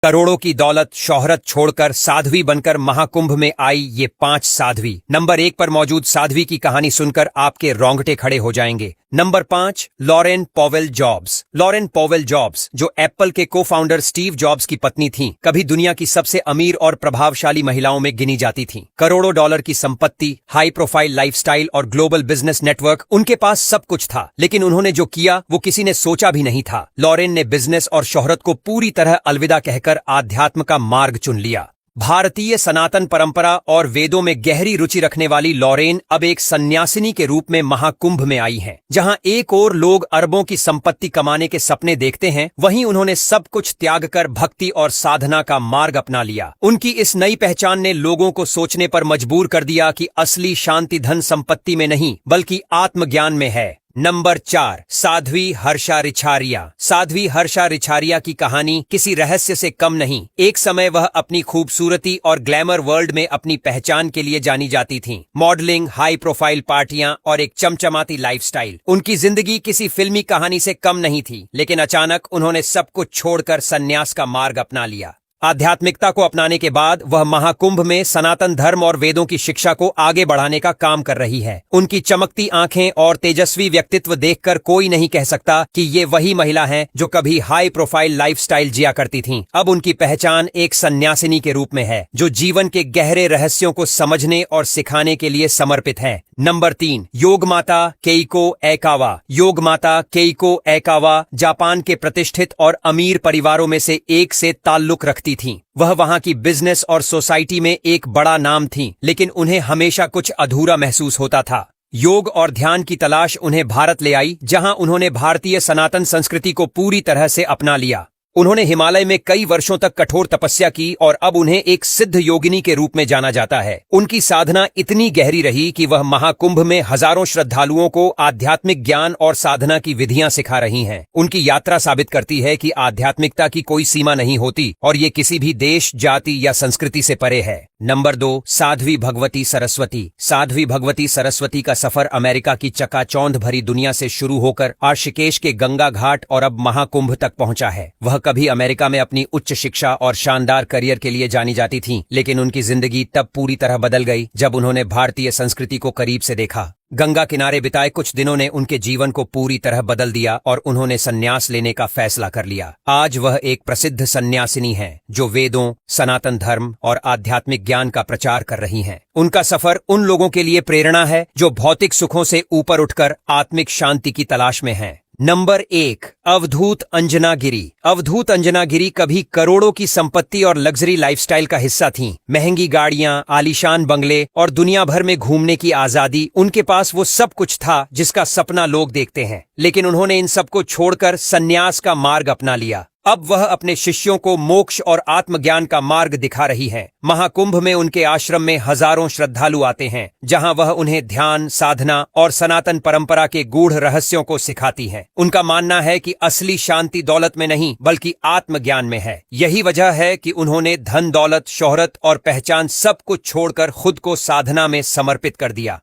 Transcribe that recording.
करोड़ों की दौलत शोहरत छोड़कर साध्वी बनकर महाकुंभ में आई ये 5 साध्वी। नंबर 1 पर मौजूद साध्वी की कहानी सुनकर आपके रोंगटे खड़े हो जाएंगे। Number 5, Laurene Powell Jobs. Laurene Powell Jobs, जो एप्पल के को फाउंडर स्टीव जॉब्स की पत्नी थीं, कभी दुनिया की सबसे अमीर और प्रभावशाली महिलाओं में गिनी जाती थीं। करोड़ों डॉलर की संपत्ति, हाई प्रोफाइल लाइफस्टाइल और ग्लोबल बिजनेस नेटवर्क, उनके पास सब कुछ था, लेकिन उन्होंने जो किया वो किसी ने सोचा भी नहीं था। लॉरेन ने बिजनेस और शोहरत को पूरी तरह अलविदा कहकर आध्यात्म का मार्ग चुन लिया। भारतीय सनातन परंपरा और वेदों में गहरी रुचि रखने वाली लॉरेन अब एक सन्यासिनी के रूप में महाकुंभ में आई हैं। जहां एक ओर लोग अरबों की संपत्ति कमाने के सपने देखते हैं, वहीं उन्होंने सब कुछ त्याग कर भक्ति और साधना का मार्ग अपना लिया। उनकी इस नई पहचान ने लोगों को सोचने पर मजबूर कर दिया कि असली शांति धन संपत्ति में नहीं बल्कि आत्मज्ञान में है। नंबर 4, साध्वी हर्षा रिछारिया। साध्वी हर्षा रिछारिया की कहानी किसी रहस्य से कम नहीं। एक समय वह अपनी खूबसूरती और ग्लैमर वर्ल्ड में अपनी पहचान के लिए जानी जाती थीं। मॉडलिंग, हाई प्रोफाइल पार्टियां और एक चमचमाती लाइफस्टाइल। उनकी जिंदगी किसी फिल्मी कहानी से कम नहीं थी, लेकिन अचानक उन्होंने सब कुछ छोड़कर संन्यास का मार्ग अपना लिया। आध्यात्मिकता को अपनाने के बाद वह महाकुंभ में सनातन धर्म और वेदों की शिक्षा को आगे बढ़ाने का काम कर रही है। उनकी चमकती आंखें और तेजस्वी व्यक्तित्व देखकर कोई नहीं कह सकता कि ये वही महिला हैं जो कभी हाई प्रोफाइल लाइफस्टाइल जिया करती थीं। अब उनकी पहचान एक सन्यासिनी के रूप में है, जो जीवन के गहरे रहस्यों को समझने और सिखाने के लिए समर्पित है। नंबर 3, योग माता केइको एकावा। योग माता केइको एकावा जापान के प्रतिष्ठित और अमीर परिवारों में से एक से ताल्लुक रखती थीं। वह वहां की बिजनेस और सोसाइटी में एक बड़ा नाम थीं, लेकिन उन्हें हमेशा कुछ अधूरा महसूस होता था। योग और ध्यान की तलाश उन्हें भारत ले आई, जहां उन्होंने भारतीय सनातन संस्कृति को पूरी तरह से अपना लिया। उन्होंने हिमालय में कई वर्षों तक कठोर तपस्या की और अब उन्हें एक सिद्ध योगिनी के रूप में जाना जाता है। उनकी साधना इतनी गहरी रही कि वह महाकुंभ में हजारों श्रद्धालुओं को आध्यात्मिक ज्ञान और साधना की विधियां सिखा रही हैं। उनकी यात्रा साबित करती है कि आध्यात्मिकता की कोई सीमा नहीं होती और ये किसी भी देश, जाति या संस्कृति से परे है। नंबर 2, साध्वी भगवती सरस्वती। साध्वी भगवती सरस्वती का सफर अमेरिका की चकाचौंध भरी दुनिया से शुरू होकर ऋषिकेश के गंगा घाट और अब महाकुंभ तक पहुंचा है। वह कभी अमेरिका में अपनी उच्च शिक्षा और शानदार करियर के लिए जानी जाती थीं, लेकिन उनकी जिंदगी तब पूरी तरह बदल गई जब उन्होंने भारतीय संस्कृति को करीब से देखा। गंगा किनारे बिताए कुछ दिनों ने उनके जीवन को पूरी तरह बदल दिया और उन्होंने संन्यास लेने का फैसला कर लिया। आज वह एक प्रसिद्ध सन्यासिनी हैं, जो वेदों, सनातन धर्म और आध्यात्मिक ज्ञान का प्रचार कर रही हैं। उनका सफर उन लोगों के लिए प्रेरणा है जो भौतिक सुखों से ऊपर उठकर आत्मिक शांति की तलाश में हैं। नंबर 1, अवधूत अंजना गिरी। अवधूत अंजना गिरी कभी करोड़ों की संपत्ति और लग्जरी लाइफस्टाइल का हिस्सा थीं। महंगी गाड़ियां, आलीशान बंगले और दुनिया भर में घूमने की आजादी, उनके पास वो सब कुछ था जिसका सपना लोग देखते हैं। लेकिन उन्होंने इन सबको छोड़कर संन्यास का मार्ग अपना लिया। अब वह अपने शिष्यों को मोक्ष और आत्मज्ञान का मार्ग दिखा रही हैं। महाकुंभ में उनके आश्रम में हजारों श्रद्धालु आते हैं, जहां वह उन्हें ध्यान, साधना और सनातन परंपरा के गूढ़ रहस्यों को सिखाती हैं। उनका मानना है कि असली शांति दौलत में नहीं बल्कि आत्मज्ञान में है। यही वजह है कि उन्होंने धन, दौलत, शोहरत और पहचान सब कुछ छोड़कर खुद को साधना में समर्पित कर दिया।